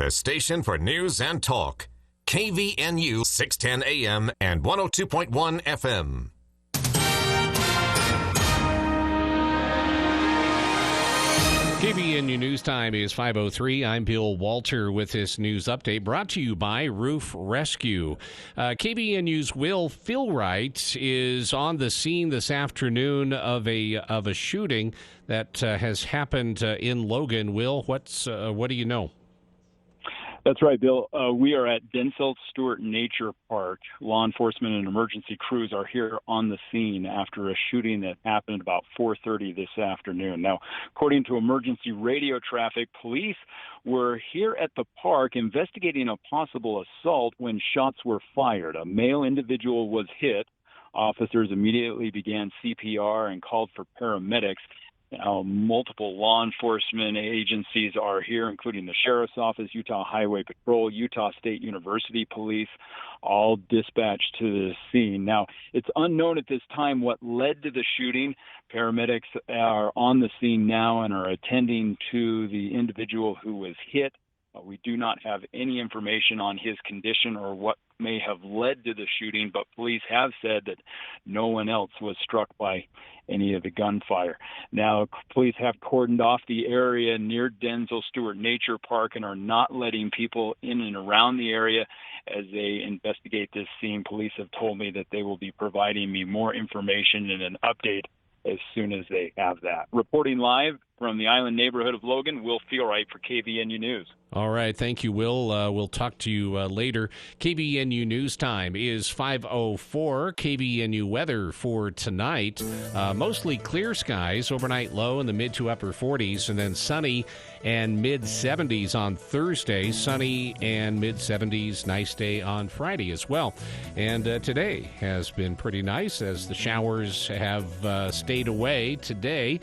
the station for news and talk. KVNU 610 AM and 102.1 FM. KVNU News Time is 5:03. I'm Bill Walter with this news update brought to you by Roof Rescue. KVNU's Will Philwright is on the scene this afternoon of a shooting that has happened in Logan. Will, what do you know? That's right, Bill. We are at Denzel Stewart Nature Park. Law enforcement and emergency crews are here on the scene after a shooting that happened about 4:30 this afternoon. Now, according to emergency radio traffic, police were here at the park investigating a possible assault when shots were fired. A male individual was hit. Officers immediately began CPR and called for paramedics. Multiple law enforcement agencies are here, including the Sheriff's Office, Utah Highway Patrol, Utah State University Police, all dispatched to the scene. Now, it's unknown at this time what led to the shooting. Paramedics are on the scene now and are attending to the individual who was hit. We do not have any information on his condition or what may have led to the shooting, but police have said that no one else was struck by any of the gunfire. Now, police have cordoned off the area near Denzel Stewart Nature Park and are not letting people in and around the area as they investigate this scene. Police have told me that they will be providing me more information and an update as soon as they have that. Reporting live from the island neighborhood of Logan, Will Philwright for KVNU News. All right, thank you, Will. We'll talk to you later. KVNU News Time is 5:04. KVNU weather for tonight. Mostly clear skies, overnight low in the mid to upper 40s, and then sunny and mid-70s on Thursday. Sunny and mid-70s, nice day on Friday as well. And today has been pretty nice as the showers have stayed away today.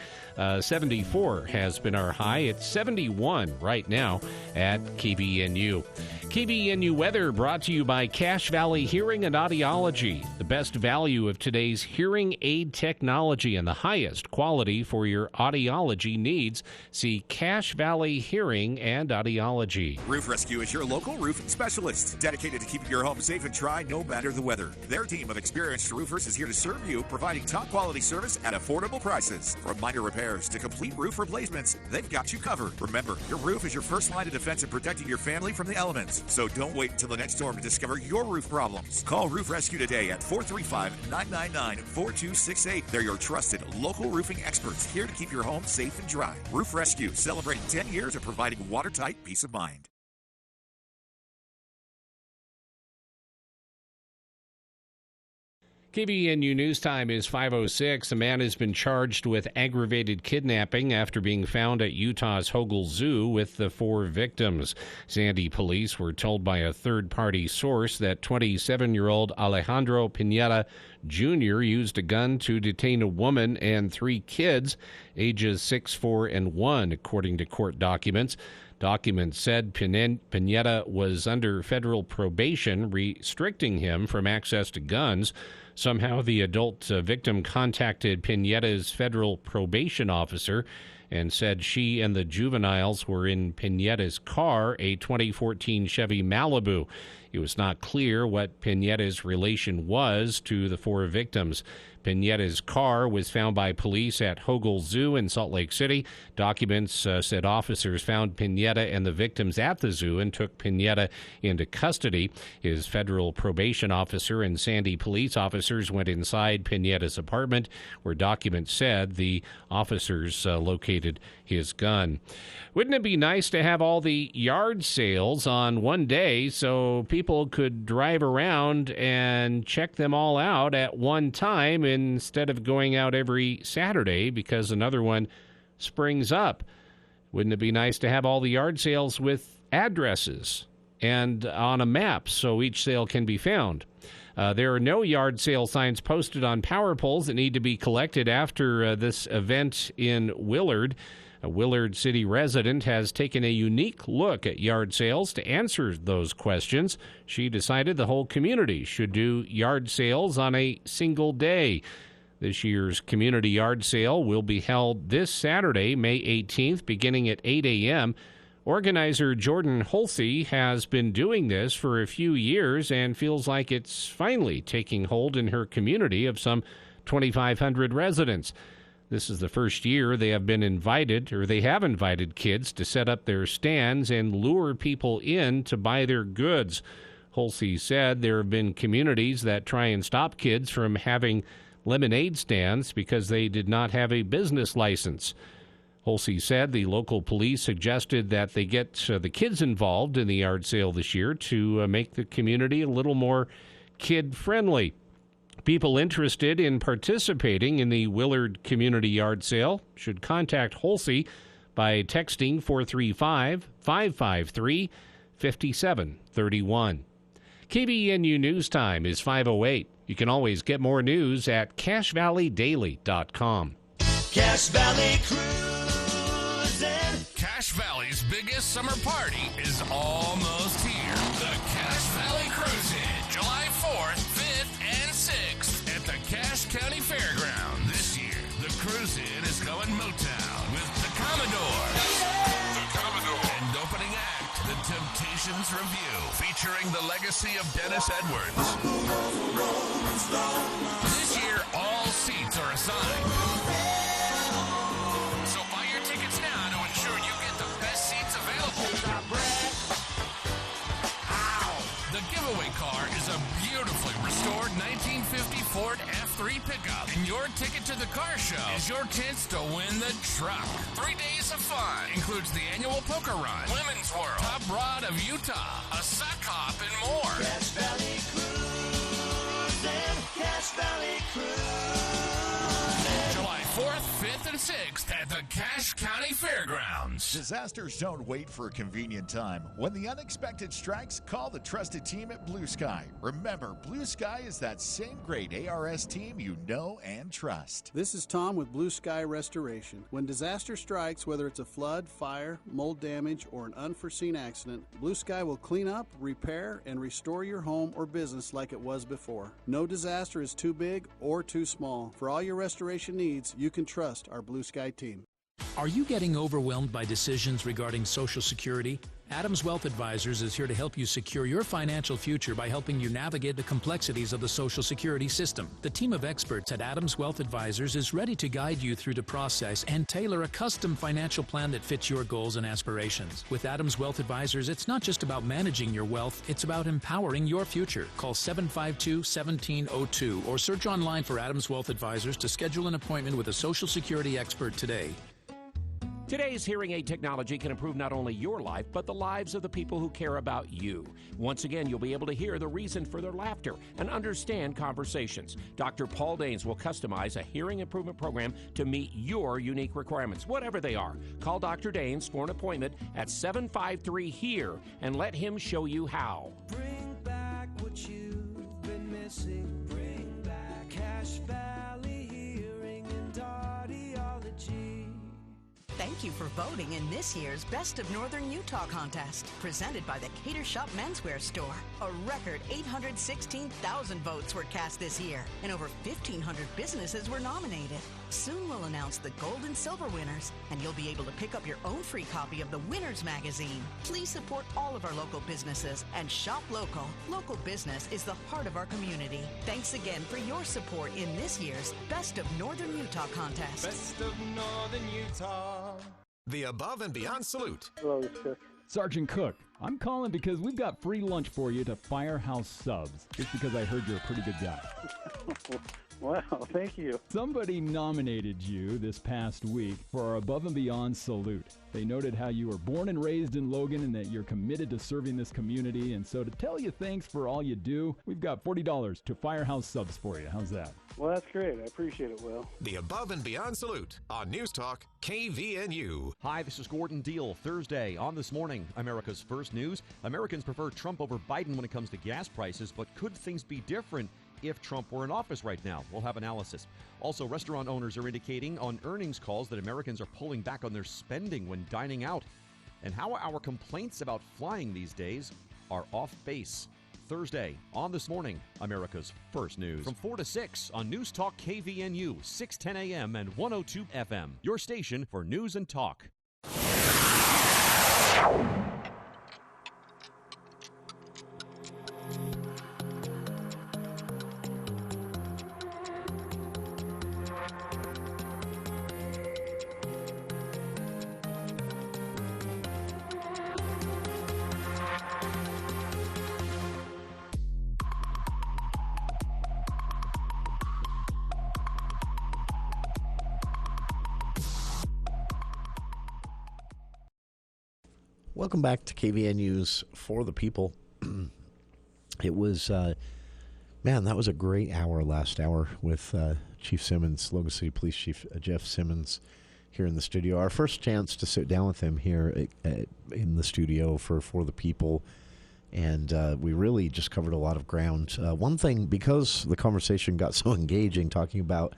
74 has been our high. It's 71 right now at KVNU. KVNU weather brought to you by Cache Valley Hearing and Audiology. The best value of today's hearing aid technology and the highest quality for your audiology needs. See Cache Valley Hearing and Audiology. Roof Rescue is your local roof specialist, dedicated to keeping your home safe and dry no matter the weather. Their team of experienced roofers is here to serve you, providing top quality service at affordable prices. From minor repairs to complete roof replacements, they've got you covered. Remember, your roof is your first line of defense in protecting your family from the elements. So don't wait until the next storm to discover your roof problems. Call Roof Rescue today at 435-999-4268. They're your trusted local roofing experts, here to keep your home safe and dry. Roof Rescue, celebrating 10 years of providing watertight peace of mind. KVNU News Time is 5:06. A man has been charged with aggravated kidnapping after being found at Utah's Hogle Zoo with the 4 victims. Sandy police were told by a third-party source that 27-year-old Alejandro Pineda Jr. used a gun to detain a woman and 3 kids, ages 6, 4, and 1, according to court documents. Documents said Pineda was under federal probation, restricting him from access to guns. Somehow the adult victim contacted Pineda's federal probation officer and said she and the juveniles were in Pineda's car, a 2014 Chevy Malibu. It was not clear what Pineda's relation was to the 4 victims. Pineda's car was found by police at Hogle Zoo in Salt Lake City. Documents said officers found Pineda and the victims at the zoo and took Pineda into custody. His federal probation officer and Sandy police officers went inside Pineda's apartment, where documents said the officers located his gun. Wouldn't it be nice to have all the yard sales on one day so people could drive around and check them all out at one time instead of going out every Saturday because another one springs up? Wouldn't it be nice to have all the yard sales with addresses and on a map so each sale can be found? There are no yard sale signs posted on power poles that need to be collected after this event in Willard. A Willard City resident has taken a unique look at yard sales to answer those questions. She decided the whole community should do yard sales on a single day. This year's community yard sale will be held this Saturday, May 18th, beginning at 8 a.m., Organizer Jordan Holsey has been doing this for a few years and feels like it's finally taking hold in her community of some 2,500 residents. This is the first year they have invited kids to set up their stands and lure people in to buy their goods. Holsey said there have been communities that try and stop kids from having lemonade stands because they did not have a business license. Holsey said the local police suggested that they get the kids involved in the yard sale this year to make the community a little more kid-friendly. People interested in participating in the Willard Community Yard Sale should contact Holsey by texting 435-553-5731. KVNU News Time is 5:08. You can always get more news at CacheValleyDaily.com. Cache Valley Cruising. Cache Valley's biggest summer party is almost here. The Cache Valley Cruise-In, July 4th, 5th, and 6th at the Cache County Fairground. This year, the Cruise-In is going Motown with the Commodore. And opening act, the Temptations Review, featuring the legacy of Dennis Edwards. This year, all seats are assigned. So buy your tickets now to ensure you get the best seats available. The giveaway car is a beautifully restored 1950 Ford F3 pickup. And your ticket to the car show is your chance to win the truck. 3 days of fun includes the annual poker run, Women's World, Top Rod of Utah, a sock hop, and more. Cache Valley Cruising. Cache Valley Cruising. July 4th, 5th, and 6th at the Cache County Fairgrounds. Disasters don't wait for a convenient time. When the unexpected strikes, call the trusted team at Blue Sky. Remember, Blue Sky is that same great ARS team you know and trust. This is Tom with Blue Sky Restoration. When disaster strikes, whether it's a flood, fire, mold damage, or an unforeseen accident, Blue Sky will clean up, repair, and restore your home or business like it was before. No disaster is too big or too small. For all your restoration needs, you can trust our Blue Sky team. Are you getting overwhelmed by decisions regarding Social Security? Adams Wealth Advisors is here to help you secure your financial future by helping you navigate the complexities of the Social Security system. The team of experts at Adams Wealth Advisors is ready to guide you through the process and tailor a custom financial plan that fits your goals and aspirations. With Adams Wealth Advisors, it's not just about managing your wealth, it's about empowering your future. Call 752-1702 or search online for Adams Wealth Advisors to schedule an appointment with a Social Security expert today. Today's hearing aid technology can improve not only your life, but the lives of the people who care about you. Once again, you'll be able to hear the reason for their laughter and understand conversations. Dr. Paul Danes will customize a hearing improvement program to meet your unique requirements, whatever they are. Call Dr. Danes for an appointment at 753-HERE and let him show you how. Bring back what you've been missing. Bring back Cache Valley Hearing and Audiology. Thank you for voting in this year's Best of Northern Utah contest, presented by the Cater Shop Menswear Store. A record 816,000 votes were cast this year, and over 1,500 businesses were nominated. Soon we'll announce the gold and silver winners, and you'll be able to pick up your own free copy of the Winners Magazine. Please support all of our local businesses and shop local. Local business is the heart of our community. Thanks again for your support in this year's Best of Northern Utah contest. Best of Northern Utah. The Above and Beyond Salute. Hello, Sergeant Cook. I'm calling because we've got free lunch for you to Firehouse Subs, just because I heard you're a pretty good guy. Wow, thank you. Somebody nominated you this past week for our Above and Beyond Salute. They noted how you were born and raised in Logan and that you're committed to serving this community. And so to tell you thanks for all you do, we've got $40 to Firehouse Subs for you. How's that? Well, that's great. I appreciate it, Will. The Above and Beyond Salute on News Talk KVNU. Hi, this is Gordon Deal. Thursday on This Morning, America's First News. Americans prefer Trump over Biden when it comes to gas prices, but could things be different if Trump were in office right now? We'll have analysis. Also, restaurant owners are indicating on earnings calls that Americans are pulling back on their spending when dining out, and how our complaints about flying these days are off base. Thursday on This Morning, America's First News. From 4 to 6 on News Talk KVNU, 610 AM and 102 FM. Your station for news and talk. Welcome back to KVNU's For the People. It was, man, that was a great hour last hour with Chief Simmons, Logan City Police Chief Jeff Simmons here in the studio. Our first chance to sit down with him here in the studio for the People, and we really just covered a lot of ground. One thing, because the conversation got so engaging, talking about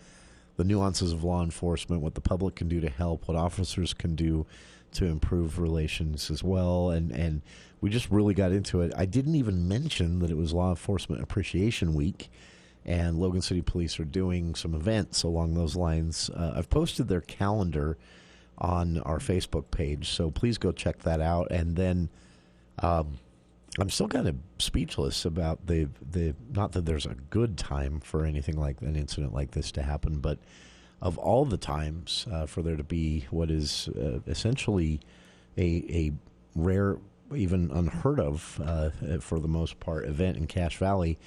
the nuances of law enforcement, what the public can do to help, what officers can do to improve relations as well, and we just really got into it. I didn't even mention that it was Law Enforcement Appreciation Week, and Logan City Police are doing some events along those lines. I've posted their calendar on our Facebook page, so please go check that out. And then I'm still kind of speechless about the not that there's a good time for anything like an incident like this to happen, but of all the times for there to be what is essentially a rare, even unheard of, for the most part, event in Cache Valley,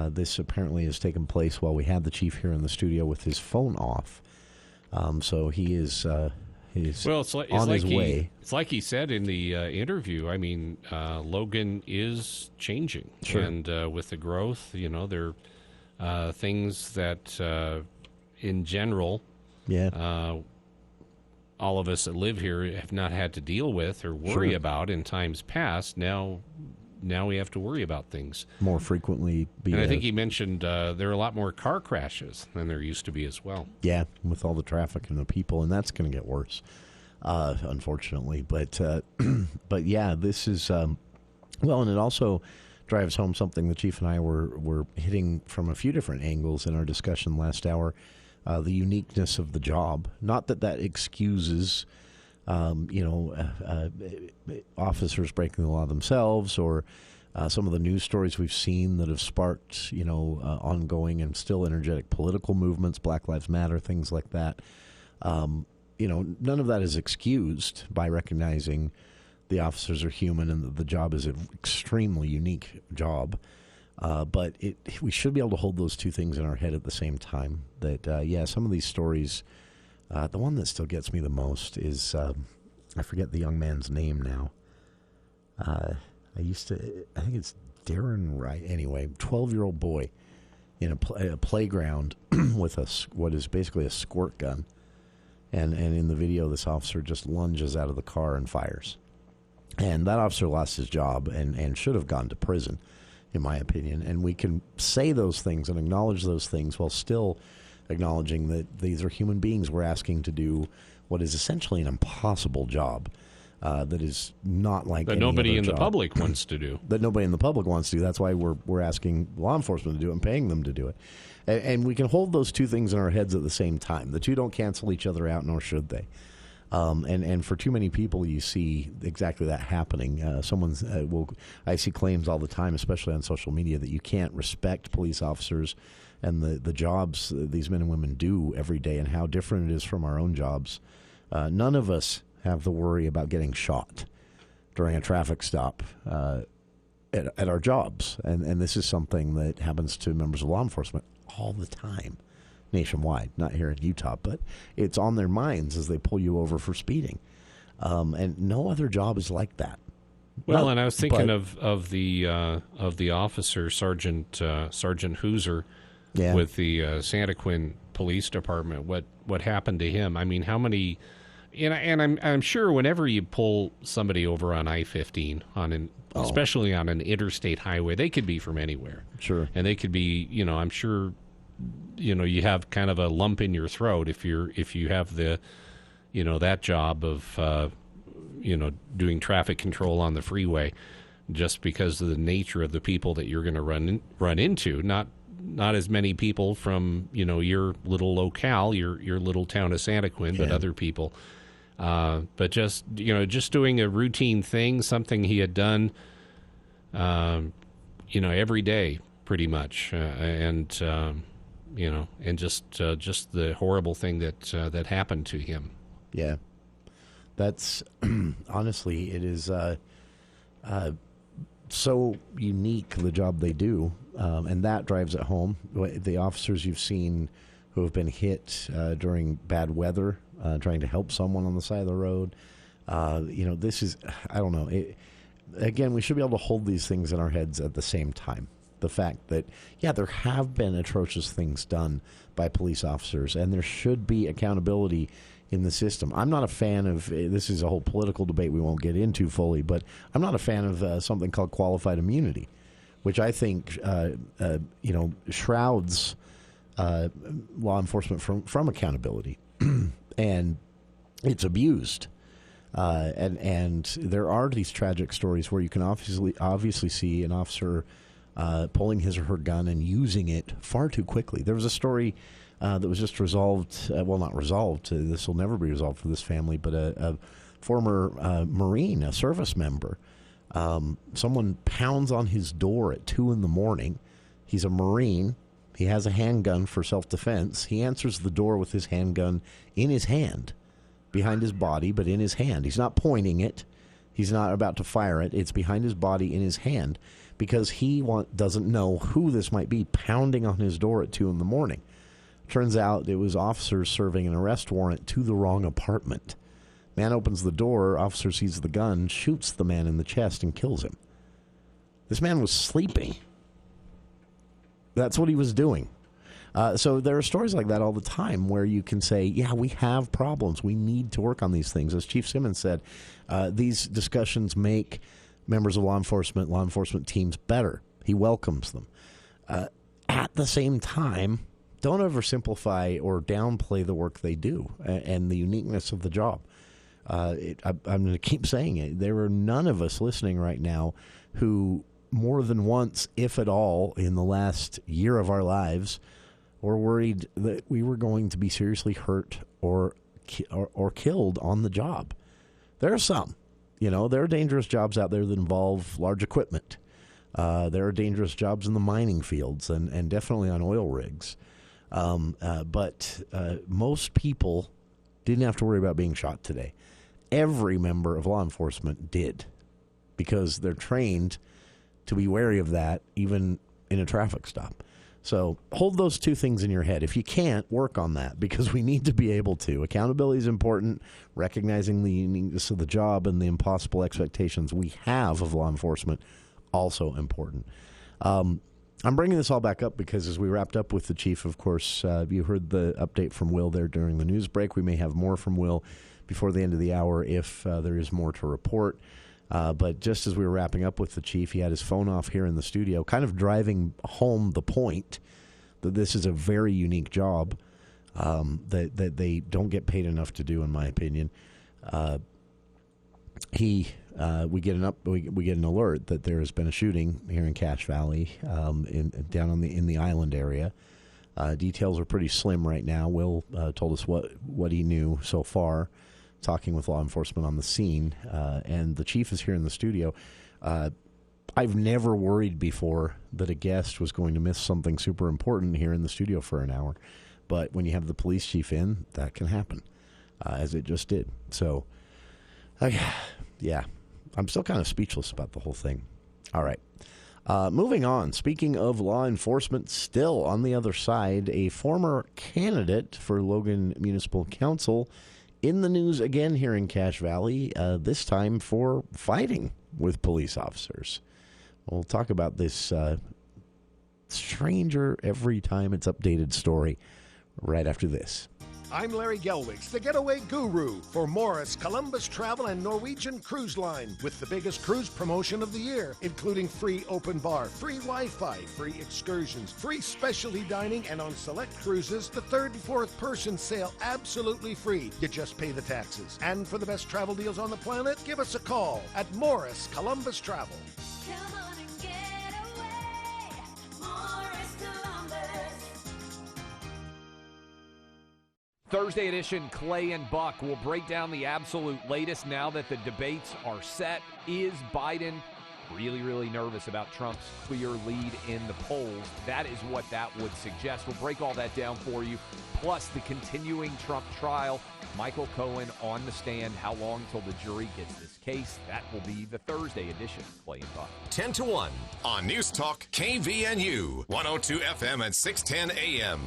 this apparently has taken place while we had the chief here in the studio with his phone off. So he is on his way. It's like he said in the interview. I mean, Logan is changing. Sure. And with the growth, there are things that... in general, all of us that live here have not had to deal with or worry about in times past. Now we have to worry about things more frequently. And I think he mentioned there are a lot more car crashes than there used to be as well. Yeah, with all the traffic and the people, and that's going to get worse, unfortunately. But yeah, this is well, and it also drives home something the chief and I were hitting from a few different angles in our discussion last hour. The uniqueness of the job. Not that excuses, officers breaking the law themselves, or some of the news stories we've seen that have sparked, ongoing and still energetic political movements, Black Lives Matter, things like that. None of that is excused by recognizing the officers are human and that the job is an extremely unique job. But we should be able to hold those two things in our head at the same time. That, some of these stories, the one that still gets me the most is, I forget the young man's name now. I think it's Darren Wright. Anyway, 12-year-old boy in a playground with what is basically a squirt gun. And in the video, this officer just lunges out of the car and fires. And that officer lost his job and should have gone to prison, in my opinion. And we can say those things and acknowledge those things while still acknowledging that these are human beings we're asking to do what is essentially an impossible job that is not like that any nobody other in job. the public wants to do. That nobody in the public wants to do. That's why we're asking law enforcement to do it and paying them to do it. And we can hold those two things in our heads at the same time. The two don't cancel each other out, nor should they. And for too many people, you see exactly that happening. I see claims all the time, especially on social media, that you can't respect police officers and the jobs these men and women do every day and how different it is from our own jobs. None of us have the worry about getting shot during a traffic stop at our jobs. And this is something that happens to members of law enforcement all the time. Nationwide, not here in Utah, but it's on their minds as they pull you over for speeding. And no other job is like that. Well, and I was thinking of the officer, Sergeant Hooser, with the Santaquin Police Department. What happened to him? I mean, how many? And I'm sure whenever you pull somebody over on I-15 especially on an interstate highway, they could be from anywhere. Sure, and they could be. I'm sure. You have kind of a lump in your throat if you have the, that job of, doing traffic control on the freeway, just because of the nature of the people that you're going to run into. Not as many people from your little locale, your little town of Santaquin, but other people. But just doing a routine thing, something he had done, every day, pretty much, and just the horrible thing that happened to him. Yeah, that's honestly, it is so unique, the job they do, and that drives it home. The officers you've seen who have been hit during bad weather, trying to help someone on the side of the road. This is, I don't know. Again, we should be able to hold these things in our heads at the same time. The fact that, there have been atrocious things done by police officers, and there should be accountability in the system. I'm not a fan of, this is a whole political debate we won't get into fully, but I'm not a fan of something called qualified immunity, which I think, shrouds law enforcement from accountability. And it's abused. And there are these tragic stories where you can obviously see an officer pulling his or her gun and using it far too quickly. There was a story that was just resolved, not resolved, this will never be resolved for this family, but a former Marine, a service member, someone pounds on his door at 2 a.m. He's a Marine. He has a handgun for self-defense. He answers the door with his handgun in his hand, behind his body, but in his hand. He's not pointing it. He's not about to fire it. It's behind his body in his hand because he doesn't know who this might be pounding on his door at 2 a.m. Turns out it was officers serving an arrest warrant to the wrong apartment. Man opens the door, officer sees the gun, shoots the man in the chest, and kills him. This man was sleeping. That's what he was doing. So there are stories like that all the time where you can say, we have problems. We need to work on these things. As Chief Simmons said, these discussions make members of law enforcement teams better. He welcomes them. At the same time, don't oversimplify or downplay the work they do and the uniqueness of the job. I'm going to keep saying it. There are none of us listening right now who more than once, if at all, in the last year of our lives, were worried that we were going to be seriously hurt or killed on the job. There are some. There are dangerous jobs out there that involve large equipment. There are dangerous jobs in the mining fields and definitely on oil rigs. But most people didn't have to worry about being shot today. Every member of law enforcement did, because they're trained to be wary of that, even in a traffic stop. So hold those two things in your head. If you can't, work on that, because we need to be able to. Accountability is important. Recognizing the uniqueness of the job and the impossible expectations we have of law enforcement, also important. I'm bringing this all back up because as we wrapped up with the chief, of course, you heard the update from Will there during the news break. We may have more from Will before the end of the hour if there is more to report. But just as we were wrapping up with the chief, he had his phone off here in the studio, kind of driving home the point that this is a very unique job that they don't get paid enough to do, in my opinion. We get an alert that there has been a shooting here in Cache Valley, down in the island area. Details are pretty slim right now. Will told us what he knew so far, talking with law enforcement on the scene, and the chief is here in the studio. I've never worried before that a guest was going to miss something super important here in the studio for an hour, but when you have the police chief in, that can happen, as it just did. So, I'm still kind of speechless about the whole thing. All right. Moving on, speaking of law enforcement, still on the other side, a former candidate for Logan Municipal Council in the news again here in Cache Valley, this time for fighting with police officers. We'll talk about this stranger every time it's updated story right after this. I'm Larry Gelwigs, the getaway guru for Morris, Columbus Travel and Norwegian Cruise Line, with the biggest cruise promotion of the year, including free open bar, free Wi-Fi, free excursions, free specialty dining, and on select cruises, the third and fourth person sail absolutely free. You just pay the taxes. And for the best travel deals on the planet, give us a call at Morris Columbus Travel. Come on and get away, Morris Columbus. Thursday edition, Clay and Buck will break down the absolute latest now that the debates are set. Is Biden really, really nervous about Trump's clear lead in the polls? That is what that would suggest. We'll break all that down for you. Plus, the continuing Trump trial. Michael Cohen on the stand. How long till the jury gets this case? That will be the Thursday edition of Clay and Buck. 10 to 1 on News Talk KVNU, 102 FM and 610 AM.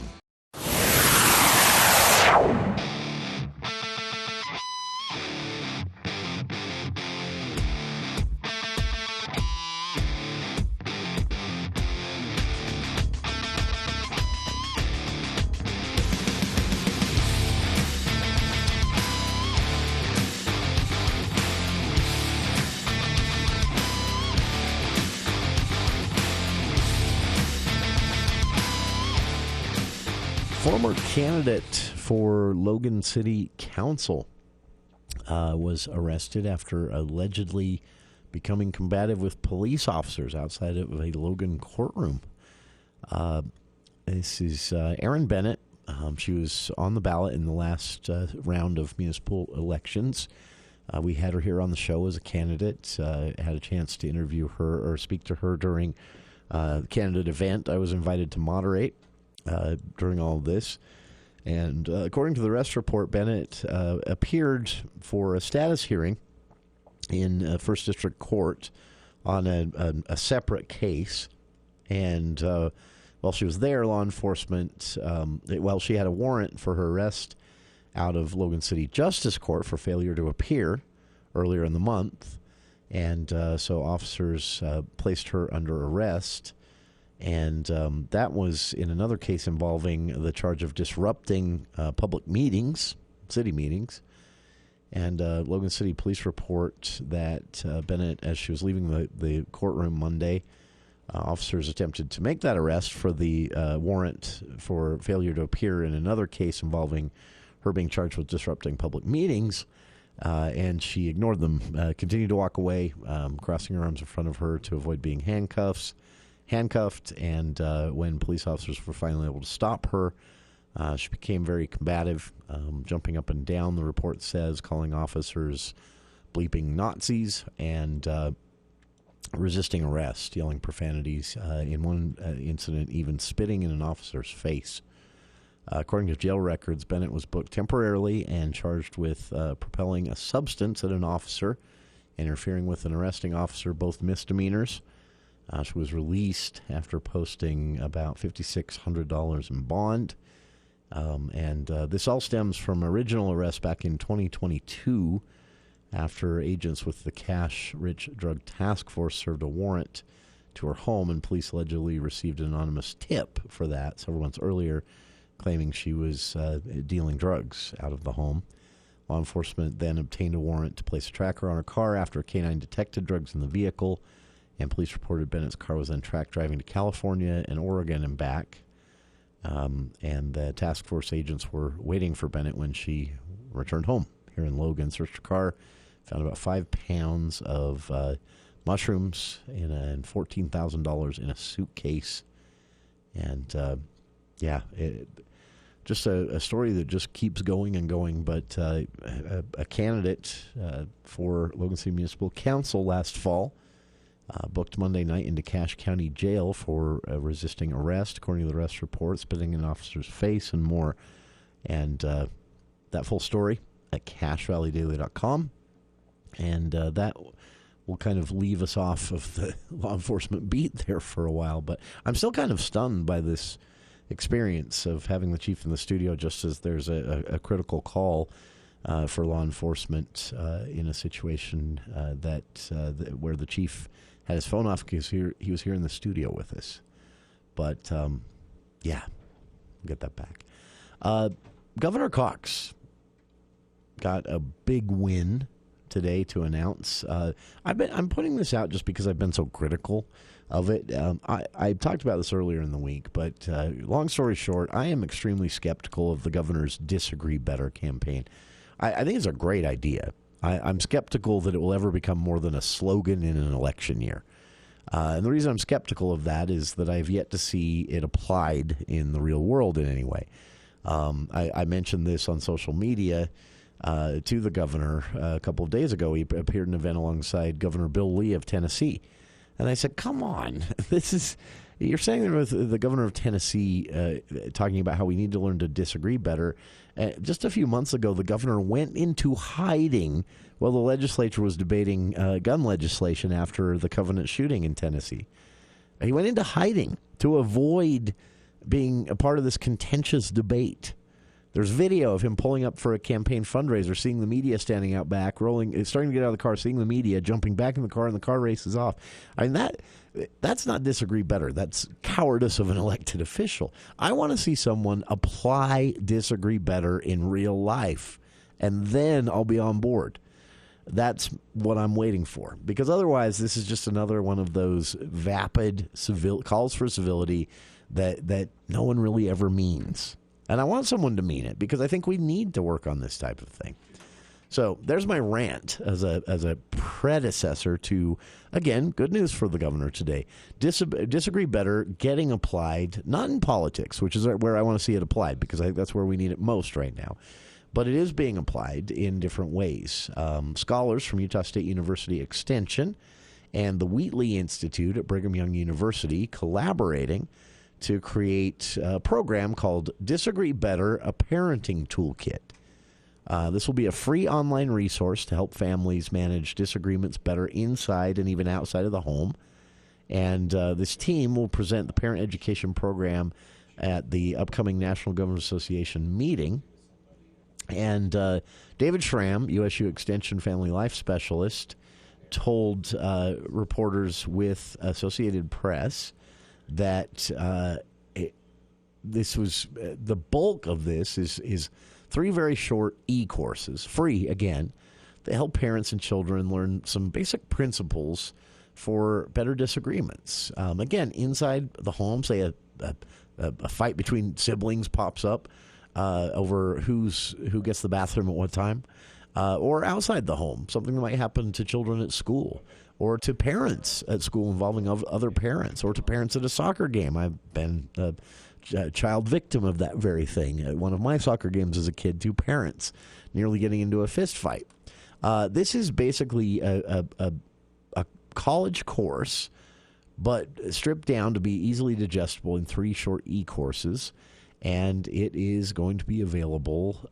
Former candidate for Logan City Council was arrested after allegedly becoming combative with police officers outside of a Logan courtroom. This is Erin Bennett. She was on the ballot in the last round of municipal elections. We had her here on the show as a candidate. Had a chance to interview her or speak to her during the candidate event I was invited to moderate during all of this. And according to the arrest report, Bennett appeared for a status hearing in First District Court on a separate case. And while she was there, law enforcement, she had a warrant for her arrest out of Logan City Justice Court for failure to appear earlier in the month. And so officers placed her under arrest. And that was in another case involving the charge of disrupting public meetings, city meetings. And Logan City Police report that Bennett, as she was leaving the courtroom Monday, officers attempted to make that arrest for the warrant for failure to appear in another case involving her being charged with disrupting public meetings. And she ignored them, continued to walk away, crossing her arms in front of her to avoid being handcuffed. And when police officers were finally able to stop her, she became very combative, jumping up and down, the report says, calling officers bleeping Nazis and resisting arrest, yelling profanities, in one incident even spitting in an officer's face. According to jail records, Bennett was booked temporarily and charged with propelling a substance at an officer, interfering with an arresting officer, both misdemeanors. She was released after posting about $5,600 in bond. And this all stems from original arrest back in 2022 after agents with the Cash-Rich Drug Task Force served a warrant to her home, and police allegedly received an anonymous tip for that several months earlier, claiming she was dealing drugs out of the home. Law enforcement then obtained a warrant to place a tracker on her car after a canine detected drugs in the vehicle. And police reported Bennett's car was then tracked driving to California and Oregon and back. And the task force agents were waiting for Bennett when she returned home here in Logan. Searched her car, found about 5 pounds of mushrooms and $14,000 in a suitcase. And, just a story that just keeps going and going. But a candidate for Logan City Municipal Council last fall booked Monday night into Cache County Jail for resisting arrest, according to the arrest report, spitting in an officer's face and more. And that full story at CacheValleyDaily.com. And that will kind of leave us off of the law enforcement beat there for a while. But I'm still kind of stunned by this experience of having the chief in the studio just as there's a critical call for law enforcement in a situation where the chief had his phone off because he was here in the studio with us. But, we'll get that back. Governor Cox got a big win today to announce. I'm putting this out just because I've been so critical of it. I talked about this earlier in the week, but long story short, I am extremely skeptical of the governor's Disagree Better campaign. I think it's a great idea. I'm skeptical that it will ever become more than a slogan in an election year. And the reason I'm skeptical of that is that I've yet to see it applied in the real world in any way. I mentioned this on social media to the governor a couple of days ago. He appeared in an event alongside Governor Bill Lee of Tennessee. And I said, come on, you're saying there with the governor of Tennessee talking about how we need to learn to disagree better. Just a few months ago, the governor went into hiding while the legislature was debating gun legislation after the Covenant shooting in Tennessee. He went into hiding to avoid being a part of this contentious debate. There's video of him pulling up for a campaign fundraiser, seeing the media standing out back, starting to get out of the car, seeing the media, jumping back in the car, and the car races off. I mean, that's not disagree better. That's cowardice of an elected official. I want to see someone apply disagree better in real life, and then I'll be on board. That's what I'm waiting for, because otherwise this is just another one of those vapid calls for civility that no one really ever means. And I want someone to mean it, because I think we need to work on this type of thing. So there's my rant as a predecessor to, again, good news for the governor today. Disagree better getting applied, not in politics, which is where I want to see it applied, because I think that's where we need it most right now. But it is being applied in different ways. Scholars from Utah State University Extension and the Wheatley Institute at Brigham Young University collaborating to create a program called Disagree Better, a Parenting Toolkit. This will be a free online resource to help families manage disagreements better inside and even outside of the home. And this team will present the parent education program at the upcoming National Governors Association meeting. And David Schramm, USU Extension Family Life Specialist, told reporters with Associated Press that this was the bulk of this is 3 very short e-courses, free again, that help parents and children learn some basic principles for better disagreements. Again, inside the home, say a fight between siblings pops up over who gets the bathroom at what time, or outside the home, something that might happen to children at school, or to parents at school involving other parents, or to parents at a soccer game. I've been a child victim of that very thing. At one of my soccer games as a kid, 2 parents nearly getting into a fist fight. This is basically a college course, but stripped down to be easily digestible in 3 short e-courses. And it is going to be available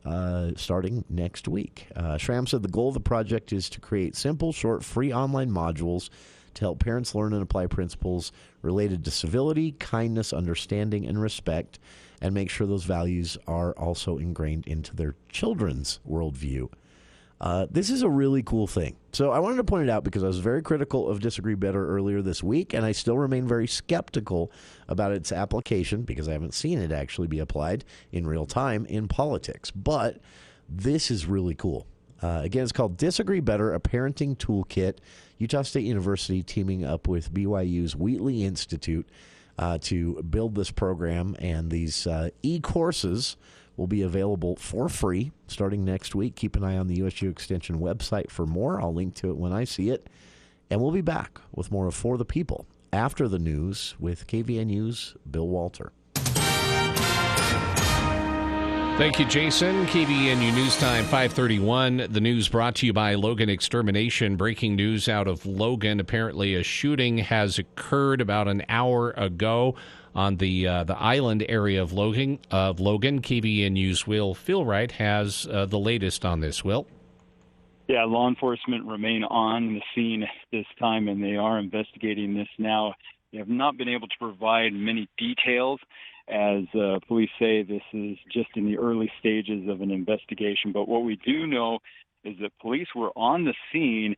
starting next week. Schramm said the goal of the project is to create simple, short, free online modules to help parents learn and apply principles related to civility, kindness, understanding, and respect, and make sure those values are also ingrained into their children's worldview. This is a really cool thing. So I wanted to point it out because I was very critical of Disagree Better earlier this week, and I still remain very skeptical about its application because I haven't seen it actually be applied in real time in politics. But this is really cool. Again, it's called Disagree Better, a Parenting Toolkit. Utah State University teaming up with BYU's Wheatley Institute to build this program, and these e-courses will be available for free starting next week. Keep an eye on the USU Extension website for more. I'll link to it when I see it. And we'll be back with more of For the People after the news with KVNU's Bill Walter. Thank you, Jason. KVNU News Time 5:31. The news brought to you by Logan Extermination. Breaking news out of Logan. Apparently a shooting has occurred about an hour ago on the island area of Logan. KVNU's Will Philwright has the latest on this. Will? Yeah, law enforcement remain on the scene at this time, and they are investigating this now. They have not been able to provide many details. As police say, this is just in the early stages of an investigation. But what we do know is that police were on the scene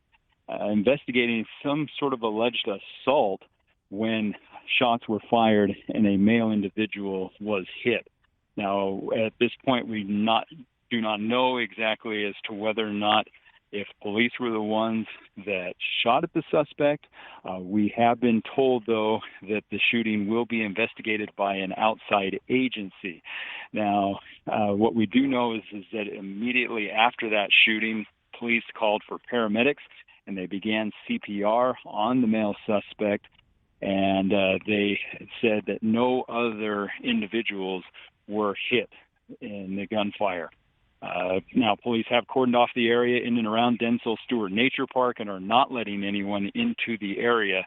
investigating some sort of alleged assault when shots were fired and a male individual was hit. Now, at this point, we do not know exactly as to whether or not if police were the ones that shot at the suspect. We have been told, though, that the shooting will be investigated by an outside agency. Now, what we do know is that immediately after that shooting, police called for paramedics, and they began CPR on the male suspect, and they said that no other individuals were hit in the gunfire. Now, police have cordoned off the area in and around Denzil Stewart Nature Park and are not letting anyone into the area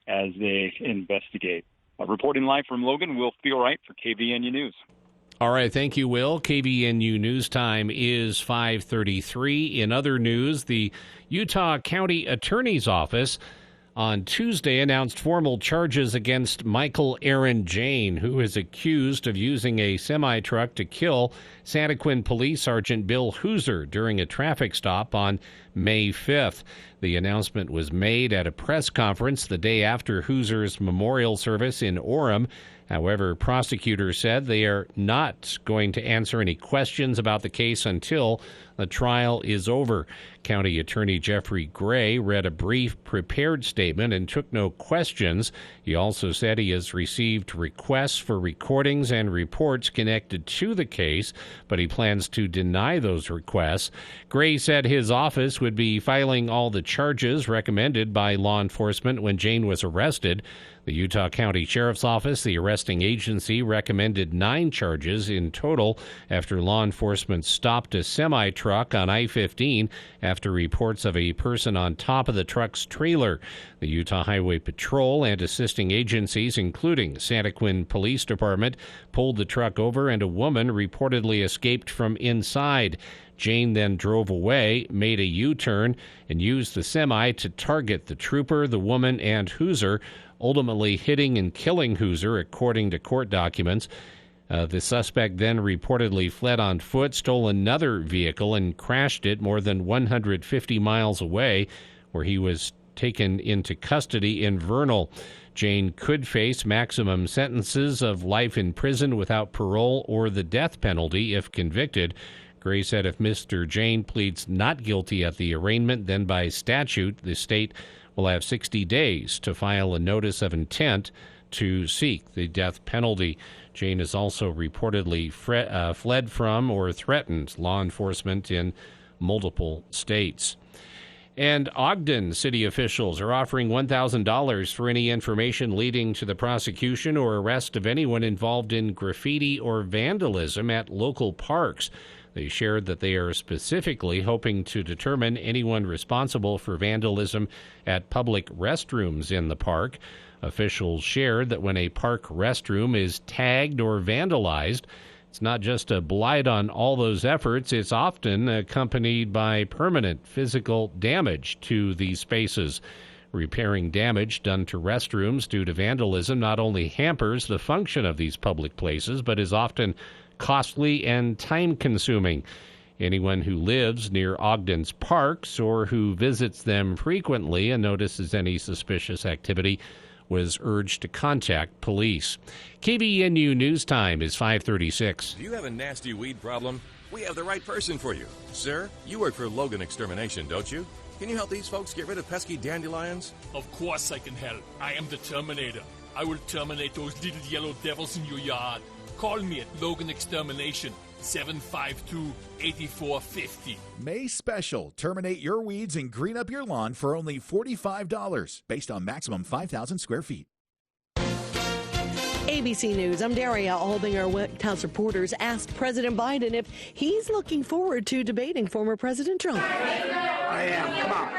as they investigate. Reporting live from Logan, Will Feelwright for KVNU News. All right, thank you, Will. KVNU News Time is 5:33. In other news, the Utah County Attorney's Office on Tuesday announced formal charges against Michael Aaron Jane, who is accused of using a semi-truck to kill Santa Quin Police Sergeant Bill Hooser during a traffic stop on May 5th. The announcement was made at a press conference the day after Hooser's memorial service in Orem. However, prosecutors said they are not going to answer any questions about the case until the trial is over. County Attorney Jeffrey Gray read a brief prepared statement and took no questions. He also said he has received requests for recordings and reports connected to the case, but he plans to deny those requests. Gray said his office would be filing all the charges recommended by law enforcement when Jane was arrested. The Utah County Sheriff's Office, the arresting agency, recommended 9 charges in total after law enforcement stopped a semi-truck on I-15 after reports of a person on top of the truck's trailer. The Utah Highway Patrol and assisting agencies, including Santa Quin Police Department, pulled the truck over and a woman reportedly escaped from inside. Jane then drove away, made a U-turn, and used the semi to target the trooper, the woman, and Hooser, ultimately hitting and killing Hooser, according to court documents. The suspect then reportedly fled on foot, stole another vehicle, and crashed it more than 150 miles away, where he was taken into custody in Vernal. Jane could face maximum sentences of life in prison without parole or the death penalty if convicted. Gray said if Mr. Jane pleads not guilty at the arraignment, then by statute, the state will have 60 days to file a notice of intent to seek the death penalty. Jane has also reportedly fled from or threatened law enforcement in multiple states. And Ogden city officials are offering $1,000 for any information leading to the prosecution or arrest of anyone involved in graffiti or vandalism at local parks. They shared that they are specifically hoping to determine anyone responsible for vandalism at public restrooms in the park. Officials shared that when a park restroom is tagged or vandalized, it's not just a blight on all those efforts, it's often accompanied by permanent physical damage to these spaces. Repairing damage done to restrooms due to vandalism not only hampers the function of these public places, but is often costly and time-consuming. Anyone who lives near Ogden's parks or who visits them frequently and notices any suspicious activity was urged to contact police. KVNU News Time is 5:36. Do you have a nasty weed problem? We have the right person for you. Sir, you work for Logan Extermination, don't you? Can you help these folks get rid of pesky dandelions? Of course I can help. I am the Terminator. I will terminate those little yellow devils in your yard. Call me at Logan Extermination, 752-8450. May special. Terminate your weeds and green up your lawn for only $45, based on maximum 5,000 square feet. ABC News, I'm Daria Albinger. White House reporters asked President Biden if he's looking forward to debating former President Trump. I am. Come on.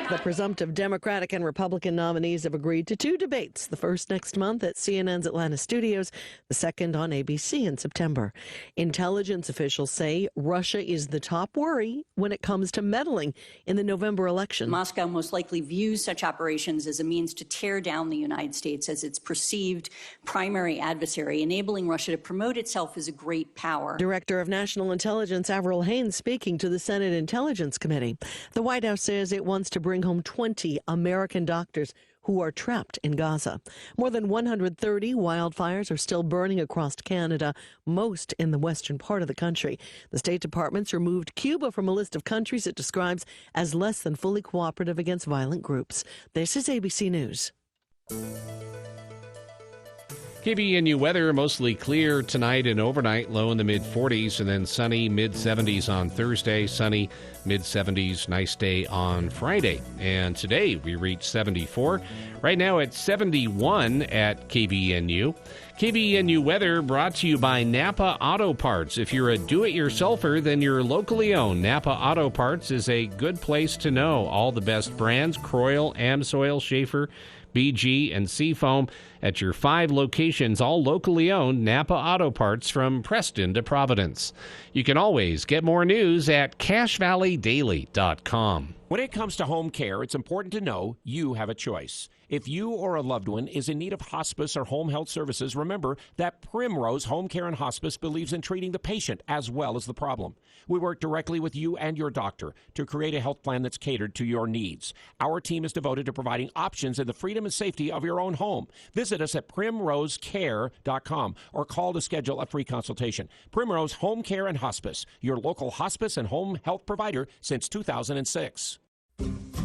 The presumptive Democratic and Republican nominees have agreed to 2 debates, the first next month at CNN's Atlanta studios, the second on ABC in September. Intelligence officials say Russia is the top worry when it comes to meddling in the November election. Moscow most likely views such operations as a means to tear down the United States as its perceived primary adversary, enabling Russia to promote itself as a great power. Director of National Intelligence Avril Haines speaking to the Senate Intelligence Committee. The White House says it wants to bring home 20 American doctors who are trapped in Gaza. More than 130 wildfires are still burning across Canada, most in the western part of the country. The State Department's removed Cuba from a list of countries it describes as less than fully cooperative against violent groups. This is ABC News. KVNU weather, mostly clear tonight and overnight, low in the mid-40s, and then sunny, mid-70s on Thursday, sunny, mid-70s, nice day on Friday. And today we reach 74. Right now it's 71 at KVNU. KVNU weather brought to you by Napa Auto Parts. If you're a do-it-yourselfer, then you're locally owned. Napa Auto Parts is a good place to know. All the best brands, Croyle, Amsoil, Schaefer, BG, and Seafoam at your 5 locations, all locally owned. Napa Auto Parts from Preston to Providence. You can always get more news at CashValleyDaily.com. When it comes to home care, it's important to know you have a choice. If you or a loved one is in need of hospice or home health services, remember that Primrose Home Care and Hospice believes in treating the patient as well as the problem. We work directly with you and your doctor to create a health plan that's catered to your needs. Our team is devoted to providing options in the freedom and safety of your own home. Visit us at primrosecare.com or call to schedule a free consultation. Primrose Home Care and Hospice, your local hospice and home health provider since 2006.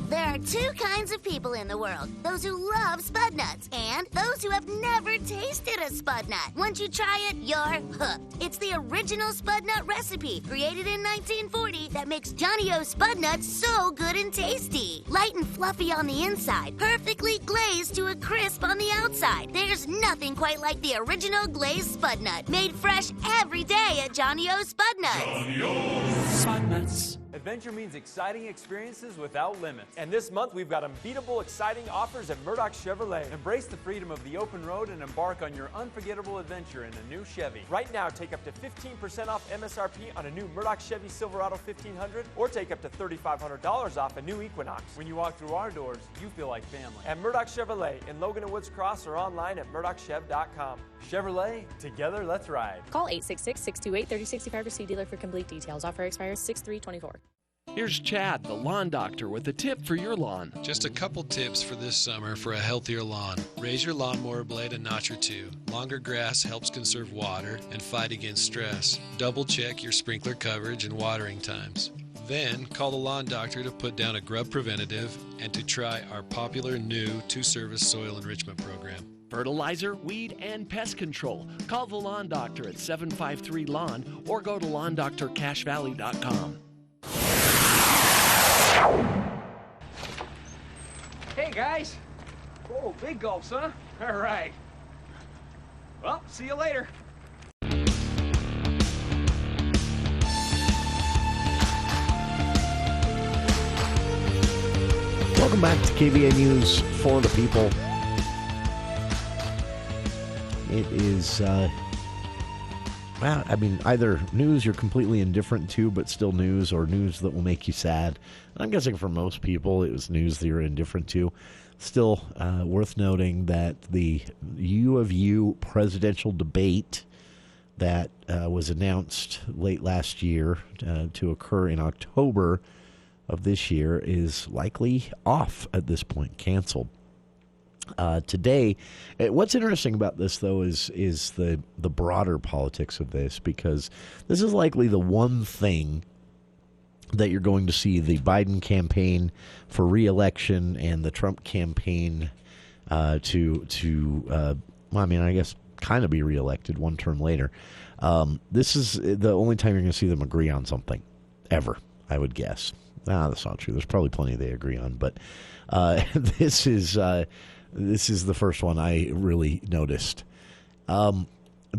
There are 2 kinds of people in the world. Those who love Spud Nuts and those who have never tasted a Spud Nut. Once you try it, you're hooked. It's the original Spud Nut recipe, created in 1940, that makes Johnny O's Spud Nuts so good and tasty. Light and fluffy on the inside, perfectly glazed to a crisp on the outside. There's nothing quite like the original glazed Spud Nut, made fresh every day at Johnny O's Spud Nuts. Johnny O's Spud Nuts. Adventure means exciting experiences without limits. And this month, we've got unbeatable, exciting offers at Murdoch Chevrolet. Embrace the freedom of the open road and embark on your unforgettable adventure in a new Chevy. Right now, take up to 15% off MSRP on a new Murdoch Chevy Silverado 1500, or take up to $3,500 off a new Equinox. When you walk through our doors, you feel like family. At Murdoch Chevrolet in Logan and Woods Cross, or online at murdochchev.com. Chevrolet, together, let's ride. Call 866-628-3065 to see dealer for complete details. Offer expires 6/3/24. Here's Chad, the lawn doctor, with a tip for your lawn. Just a couple tips for this summer for a healthier lawn. Raise your lawnmower blade a notch or 2. Longer grass helps conserve water and fight against stress. Double check your sprinkler coverage and watering times. Then call the lawn doctor to put down a grub preventative and to try our popular new 2-service soil enrichment program. Fertilizer, weed, and pest control. Call the lawn doctor at 753-LAWN or go to LawnDoctorCashValley.com. Hey, guys. Oh, big gulps, huh? All right. Well, see you later. Welcome back to KVNU's For the People. It is, either news you're completely indifferent to, but still news, or news that will make you sad. I'm guessing for most people, it was news that you're indifferent to. Still worth noting that the USU presidential debate that was announced late last year to occur in October of this year is likely off at this point, canceled. Today, what's interesting about this, though, is the broader politics of this, because this is likely the one thing that you're going to see the Biden campaign for re-election and the Trump campaign I guess kind of be re-elected one term later. This is the only time you're going to see them agree on something, ever, I would guess. That's not true. There's probably plenty they agree on, but this is the first one I really noticed.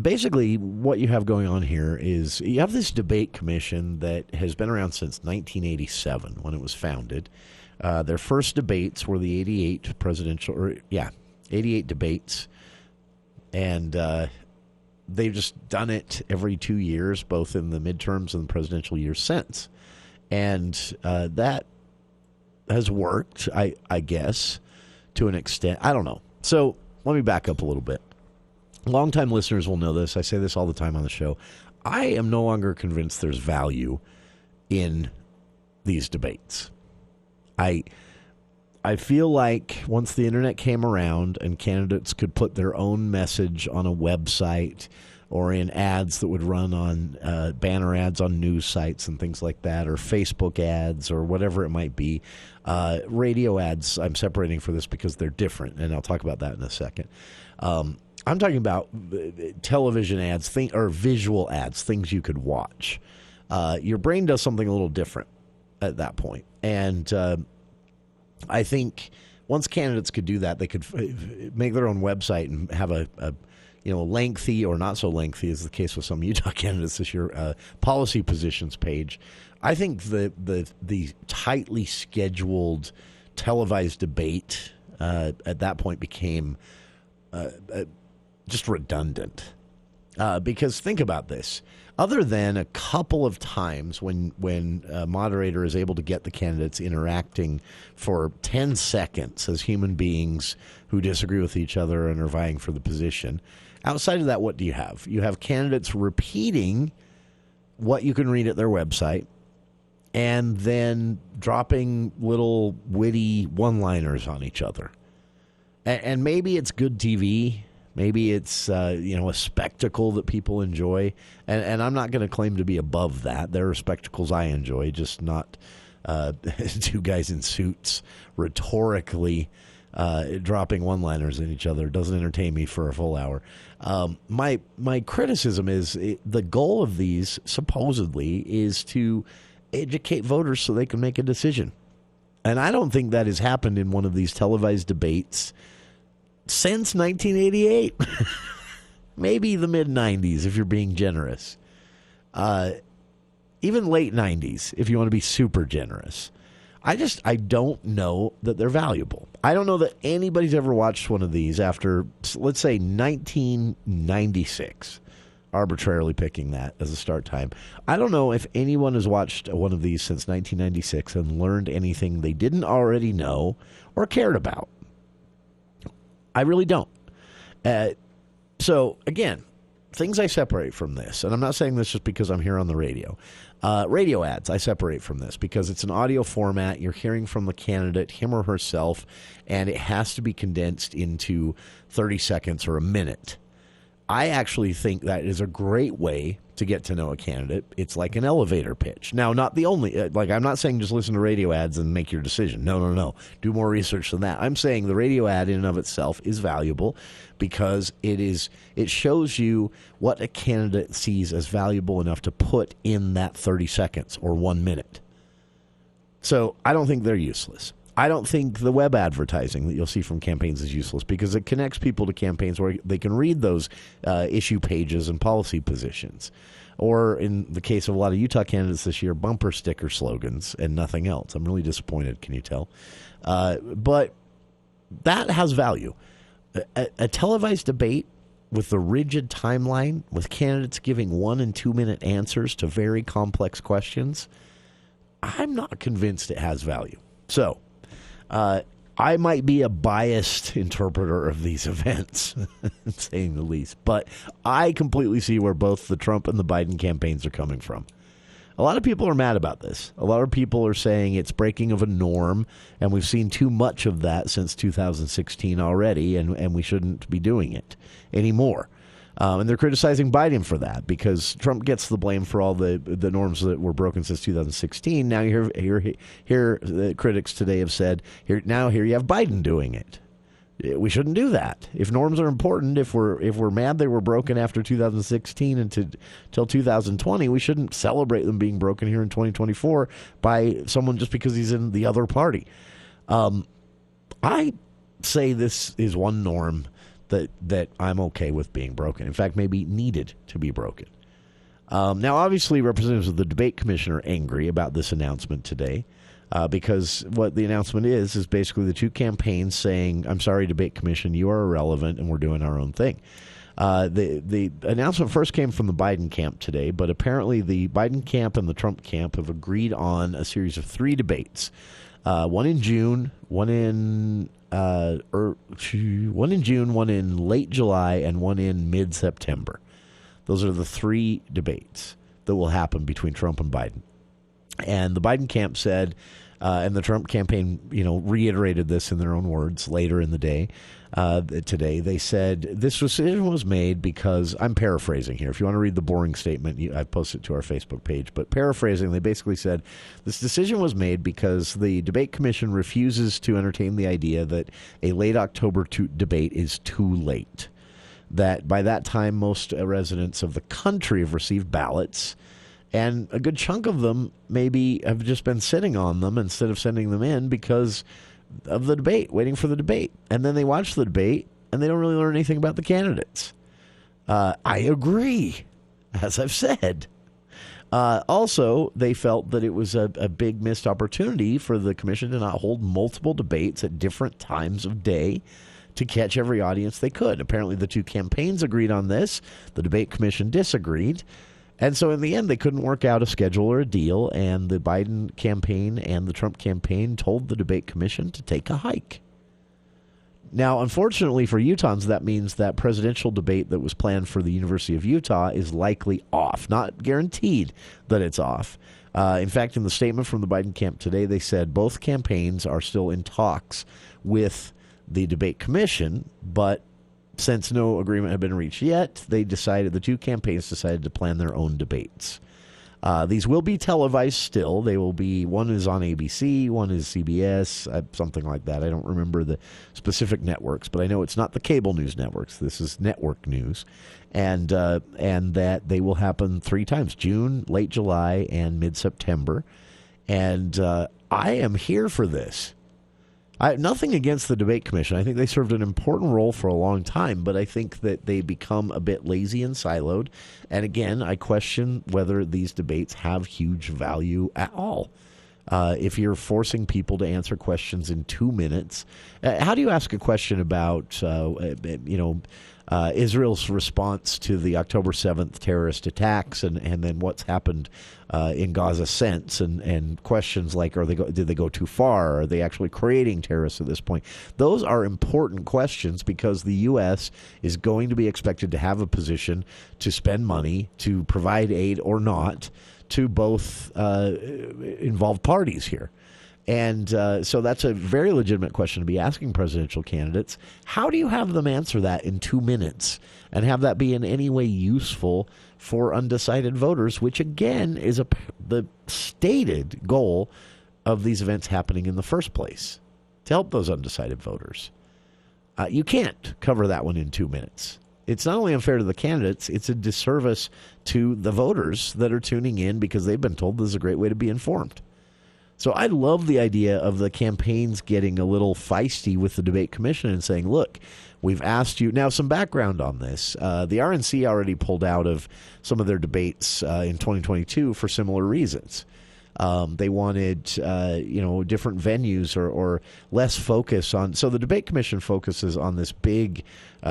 Basically, what you have going on here is you have this debate commission that has been around since 1987 when it was founded. Their first debates were the 88 debates, and they've just done it every 2 years, both in the midterms and the presidential years since. And that has worked, I guess, to an extent. I don't know. So let me back up a little bit. Longtime listeners will know this. I say this all the time on the show. I am no longer convinced there's value in these debates. I feel like once the internet came around and candidates could put their own message on a website or in ads that would run on banner ads on news sites and things like that, or Facebook ads or whatever it might be. Radio ads I'm separating for this because they're different, and I'll talk about that in a second. I'm talking about television ads, or visual ads, things you could watch. Your brain does something a little different at that point. And I think once candidates could do that, they could make their own website and have a lengthy or not so lengthy, as the case with some Utah candidates this year, policy positions page. I think the tightly scheduled televised debate at that point became just redundant. Because think about this. Other than a couple of times when a moderator is able to get the candidates interacting for 10 seconds as human beings who disagree with each other and are vying for the position, outside of that, what do you have? You have candidates repeating what you can read at their website and then dropping little witty one-liners on each other. And maybe it's good TV. Maybe it's a spectacle that people enjoy, and I'm not going to claim to be above that. There are spectacles I enjoy, just not two guys in suits rhetorically dropping one-liners in each other. It doesn't entertain me for a full hour. My criticism is the goal of these supposedly is to educate voters so they can make a decision, and I don't think that has happened in one of these televised debates since 1988, maybe the mid-90s if you're being generous, even late 90s if you want to be super generous. I don't know that they're valuable. I don't know that anybody's ever watched one of these after, let's say, 1996, arbitrarily picking that as a start time. I don't know if anyone has watched one of these since 1996 and learned anything they didn't already know or cared about. I really don't. So, again, things I separate from this, and I'm not saying this just because I'm here on the radio. Radio ads, I separate from this because it's an audio format. You're hearing from the candidate, him or herself, and it has to be condensed into 30 seconds or a minute. I actually think that is a great way to get to know a candidate. It's like an elevator pitch. Now, not the only, I'm not saying just listen to radio ads and make your decision. No. Do more research than that. I'm saying the radio ad in and of itself is valuable because it shows you what a candidate sees as valuable enough to put in that 30 seconds or 1 minute. So I don't think they're useless. I don't think the web advertising that you'll see from campaigns is useless because it connects people to campaigns where they can read those issue pages and policy positions. Or in the case of a lot of Utah candidates this year, bumper sticker slogans and nothing else. I'm really disappointed, can you tell? But that has value. A televised debate with the rigid timeline, with candidates giving 1 and 2 minute answers to very complex questions, I'm not convinced it has value. So, I might be a biased interpreter of these events, saying the least, but I completely see where both the Trump and the Biden campaigns are coming from. A lot of people are mad about this. A lot of people are saying it's breaking of a norm, and we've seen too much of that since 2016 already, and we shouldn't be doing it anymore. And they're criticizing Biden for that because Trump gets the blame for all the norms that were broken since 2016. Now you hear the critics today have said, here you have Biden doing it. We shouldn't do that. If norms are important, if we're mad they were broken after 2016 until 2020, we shouldn't celebrate them being broken here in 2024 by someone just because he's in the other party. I say this is one norm that I'm okay with being broken. In fact, maybe needed to be broken. Now, obviously, representatives of the debate commission are angry about this announcement today because what the announcement is basically the two campaigns saying, I'm sorry, debate commission, you are irrelevant and we're doing our own thing. The announcement first came from the Biden camp today, but apparently the Biden camp and the Trump camp have agreed on a series of 3 debates. One in June, one in June, one in late July, and one in mid-September. Those are the 3 debates that will happen between Trump and Biden. And the Biden camp said, and the Trump campaign, reiterated this in their own words later in the day. Today, they said this decision was made because, I'm paraphrasing here. If you want to read the boring statement, I posted it to our Facebook page. But paraphrasing, they basically said this decision was made because the debate commission refuses to entertain the idea that a late October debate is too late. that by that time most residents of the country have received ballots, and a good chunk of them maybe have just been sitting on them instead of sending them in because of the debate, waiting for the debate. And then they watch the debate, and they don't really learn anything about the candidates. I agree, as I've said. Also, they felt that it was a big missed opportunity for the commission to not hold multiple debates at different times of day to catch every audience they could. Apparently, the two campaigns agreed on this. The debate commission disagreed. And so in the end, they couldn't work out a schedule or a deal, and the Biden campaign and the Trump campaign told the debate commission to take a hike. Now, unfortunately for Utahns, that means that presidential debate that was planned for the University of Utah is likely off. Not guaranteed that it's off. In fact, in the statement from the Biden camp today, they said both campaigns are still in talks with the debate commission, but since no agreement had been reached yet, the two campaigns decided to plan their own debates. These will be televised still. They will be, one is on ABC, one is CBS, something like that. I don't remember the specific networks, but I know it's not the cable news networks. This is network news. And that they will happen 3 times, June, late July, and mid-September. And I am here for this. I have nothing against the debate commission. I think they served an important role for a long time, but I think that they become a bit lazy and siloed. And again, I question whether these debates have huge value at all. If you're forcing people to answer questions in 2 minutes, how do you ask a question about, Israel's response to the October 7th terrorist attacks and then what's happened in Gaza since, and questions like, did they go too far? Are they actually creating terrorists at this point? Those are important questions because the U.S. is going to be expected to have a position to spend money to provide aid or not to both involved parties here. And so that's a very legitimate question to be asking presidential candidates. How do you have them answer that in 2 minutes and have that be in any way useful for undecided voters, which, again, is the stated goal of these events happening in the first place, to help those undecided voters? You can't cover that one in 2 minutes. It's not only unfair to the candidates, it's a disservice to the voters that are tuning in because they've been told this is a great way to be informed. So I love the idea of the campaigns getting a little feisty with the debate commission and saying, look, we've asked you. Now, some background on this. The RNC already pulled out of some of their debates in 2022 for similar reasons. They wanted, different venues or less focus on. So the debate commission focuses on this big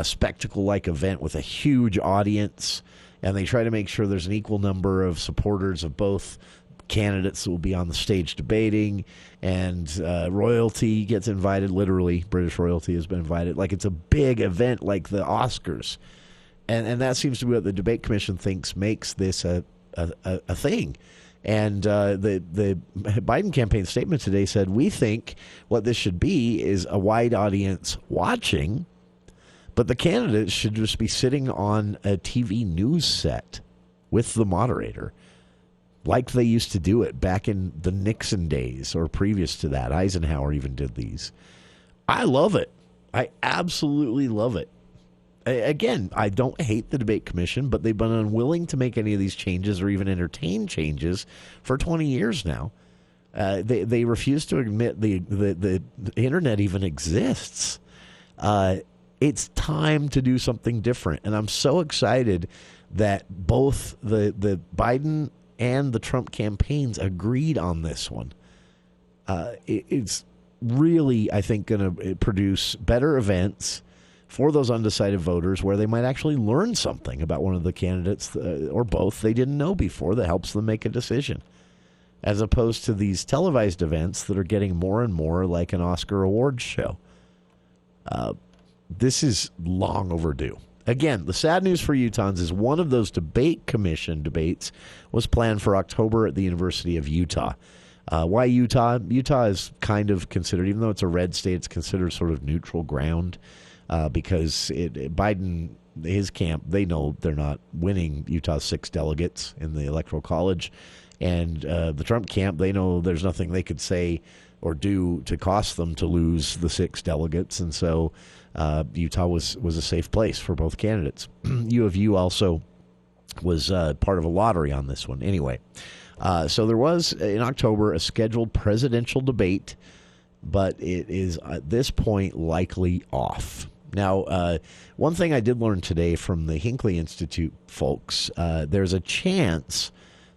spectacle-like event with a huge audience, and they try to make sure there's an equal number of supporters of both candidates that will be on the stage debating, and royalty gets invited. Literally, British royalty has been invited. Like it's a big event, like the Oscars, and that seems to be what the debate commission thinks makes this a thing. And the Biden campaign statement today said, we think what this should be is a wide audience watching, but the candidates should just be sitting on a TV news set with the moderator, like they used to do it back in the Nixon days or previous to that. Eisenhower even did these. I love it. I absolutely love it. Again, I don't hate the debate commission, but they've been unwilling to make any of these changes or even entertain changes for 20 years now. They refuse to admit the internet even exists. It's time to do something different, and I'm so excited that both the Biden and the Trump campaigns agreed on this one. It's really, I think, going to produce better events for those undecided voters where they might actually learn something about one of the candidates or both they didn't know before that helps them make a decision, as opposed to these televised events that are getting more and more like an Oscar awards show. This is long overdue. Again, the sad news for Utahns is one of those debate commission debates was planned for October at the University of Utah. Why Utah? Utah is kind of considered, even though it's a red state, it's considered sort of neutral ground because Biden, his camp, they know they're not winning Utah's 6 delegates in the Electoral College. And the Trump camp, they know there's nothing they could say or due to cost them to lose the 6 delegates, and so Utah was a safe place for both candidates. U of U also was part of a lottery on this one. Anyway, so there was, in October, a scheduled presidential debate, but it is, at this point, likely off. Now, one thing I did learn today from the Hinckley Institute folks, there's a chance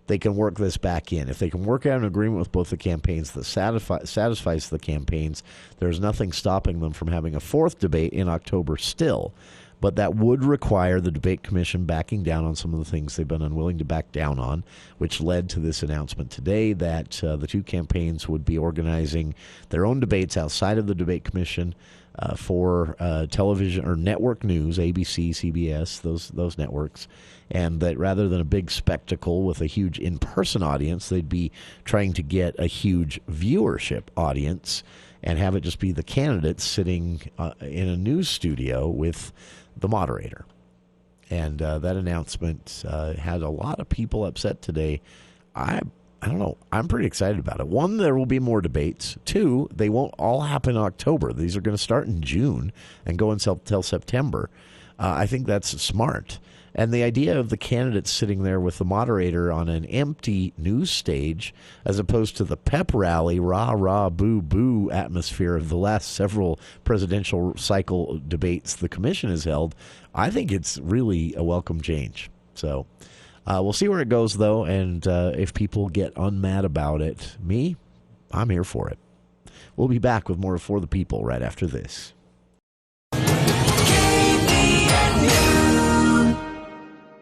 they can work this back in. If they can work out an agreement with both the campaigns that satisfies the campaigns, there's nothing stopping them from having a 4th debate in October still. But that would require the debate commission backing down on some of the things they've been unwilling to back down on, which led to this announcement today that the 2 campaigns would be organizing their own debates outside of the debate commission for television or network news, ABC, CBS, those networks, and that rather than a big spectacle with a huge in-person audience, they'd be trying to get a huge viewership audience and have it just be the candidates sitting in a news studio with the moderator. And that announcement had a lot of people upset today. I don't know. I'm pretty excited about it. 1, there will be more debates. 2, they won't all happen in October. These are going to start in June and go until September. I think that's smart. And the idea of the candidates sitting there with the moderator on an empty news stage, as opposed to the pep rally, rah, rah, boo, boo atmosphere of the last several presidential cycle debates the commission has held, I think it's really a welcome change. So we'll see where it goes, though, and if people get unmad about it, I'm here for it. We'll be back with more For the People right after this.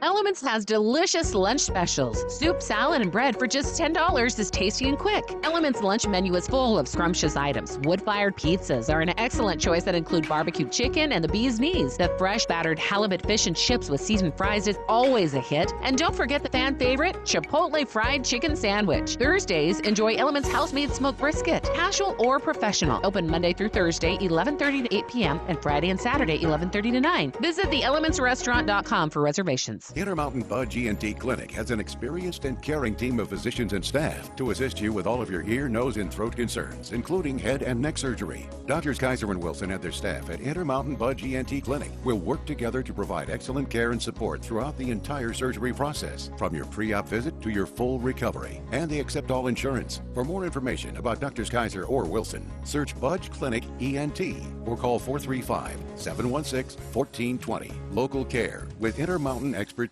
Elements has delicious lunch specials. Soup, salad, and bread for just $10 is tasty and quick. Elements lunch menu is full of scrumptious items. Wood-fired pizzas are an excellent choice that include barbecue chicken and the bee's knees. The fresh battered halibut fish and chips with seasoned fries is always a hit. And don't forget the fan favorite, Chipotle fried chicken sandwich. Thursdays, enjoy Elements house-made smoked brisket, casual or professional. Open Monday through Thursday, 11:30 to 8 p.m. and Friday and Saturday, 11:30 to 9. Visit theelementsrestaurant.com for reservations. Intermountain Budge ENT Clinic has an experienced and caring team of physicians and staff to assist you with all of your ear, nose, and throat concerns, including head and neck surgery. Doctors Kaiser and Wilson and their staff at Intermountain Budge ENT Clinic will work together to provide excellent care and support throughout the entire surgery process, from your pre-op visit to your full recovery. And they accept all insurance. For more information about Doctors Kaiser or Wilson, search Budge Clinic ENT or call 435-716-1420. Local care with Intermountain expertise.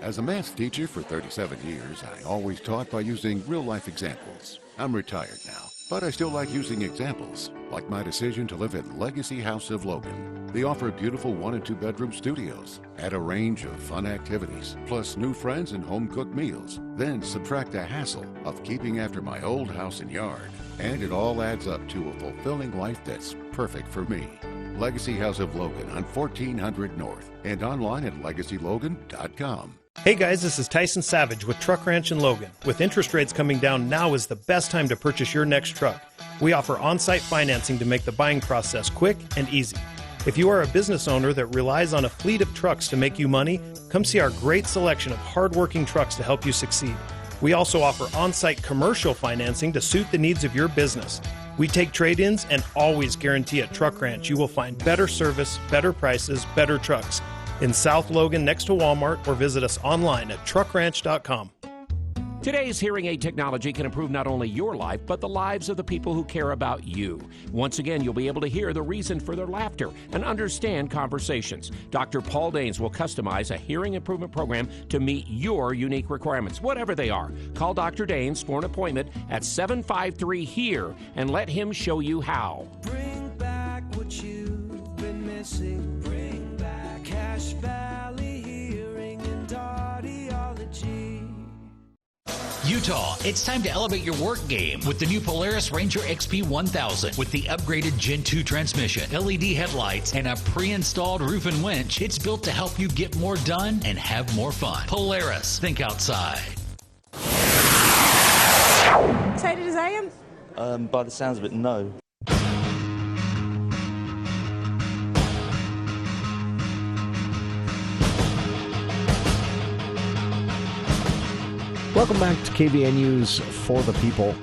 As a math teacher for 37 years, I always taught by using real-life examples. I'm retired now, but I still like using examples, like my decision to live at Legacy House of Logan. They offer beautiful 1- and 2-bedroom studios, add a range of fun activities, plus new friends and home-cooked meals. Then subtract the hassle of keeping after my old house and yard. And it all adds up to a fulfilling life that's perfect for me. Legacy House of Logan on 1400 North and online at legacylogan.com. Hey guys, this is Tyson Savage with Truck Ranch in Logan. With interest rates coming down, now is the best time to purchase your next truck. We offer on-site financing to make the buying process quick and easy. If you are a business owner that relies on a fleet of trucks to make you money, come see our great selection of hard-working trucks to help you succeed. We also offer on-site commercial financing to suit the needs of your business. We take trade-ins and always guarantee at Truck Ranch you will find better service, better prices, better trucks. In South Logan next to Walmart, or visit us online at truckranch.com. Today's hearing aid technology can improve not only your life, but the lives of the people who care about you. Once again, you'll be able to hear the reason for their laughter and understand conversations. Dr. Paul Danes will customize a hearing improvement program to meet your unique requirements, whatever they are. Call Dr. Danes for an appointment at 753-HERE and let him show you how. Bring back what you've been missing. Bring back Cache Valley Hearing and Audiology. Utah, it's time to elevate your work game with the new Polaris Ranger XP 1000. With the upgraded Gen 2 transmission, LED headlights, and a pre-installed roof and winch, it's built to help you get more done and have more fun. Polaris, think outside. Excited as I am? By the sounds of it, no. Welcome back to KVNU's For the People.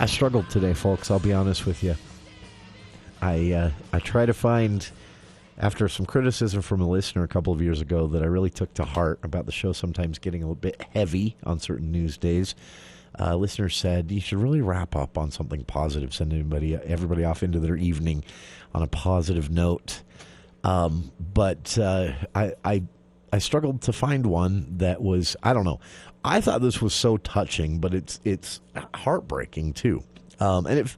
I struggled today, folks. I'll be honest with you. I try to find, after some criticism from a listener a couple of years ago that I really took to heart about the show sometimes getting a little bit heavy on certain news days, listeners said you should really wrap up on something positive, send everybody off into their evening on a positive note. But I struggled to find one that was, I don't know. I thought this was so touching, but it's heartbreaking too. And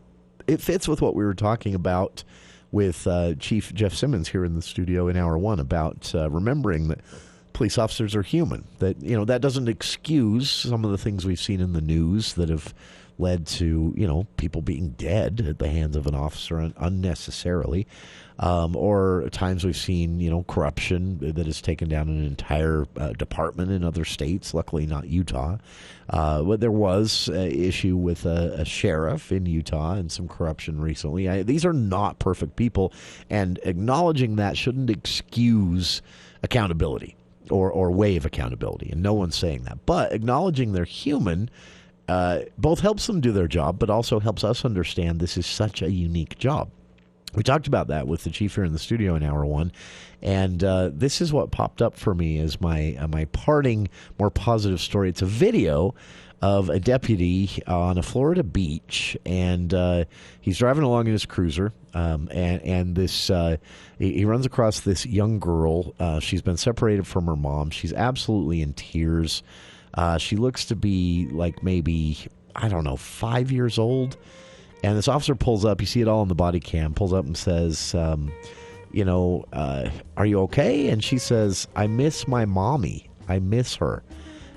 it fits with what we were talking about with Chief Jeff Simmons here in the studio in Hour 1 about remembering that police officers are human. That, that doesn't excuse some of the things we've seen in the news that have led to, people being dead at the hands of an officer unnecessarily. Or times we've seen, corruption that has taken down an entire department in other states, luckily not Utah. But there was an issue with a sheriff in Utah and some corruption recently. These are not perfect people, and acknowledging that shouldn't excuse accountability or waive accountability, and no one's saying that. But acknowledging they're human both helps them do their job, but also helps us understand this is such a unique job. We talked about that with the chief here in the studio in Hour 1, and this is what popped up for me as my parting, more positive story. It's a video of a deputy on a Florida beach, and he's driving along in his cruiser, and this he runs across this young girl. She's been separated from her mom. She's absolutely in tears. She looks to be like maybe, 5 years old. And this officer pulls up. You see it all in the body cam. Pulls up and says, are you okay? And she says, I miss my mommy. I miss her.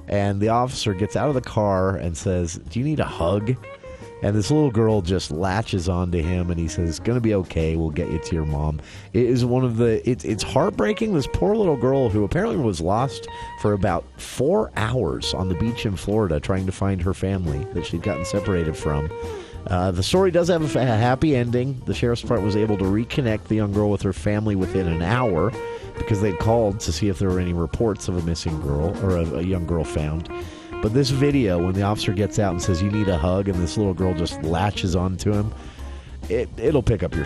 And the officer gets out of the car and says, do you need a hug? And this little girl just latches onto him, and he says, it's going to be okay. We'll get you to your mom. It is it's heartbreaking. This poor little girl who apparently was lost for about 4 hours on the beach in Florida trying to find her family that she'd gotten separated from. The story does have a happy ending. The sheriff's department was able to reconnect the young girl with her family within an hour because they'd called to see if there were any reports of a missing girl or a young girl found. But this video, when the officer gets out and says, you need a hug, and this little girl just latches onto him, it'll pick up your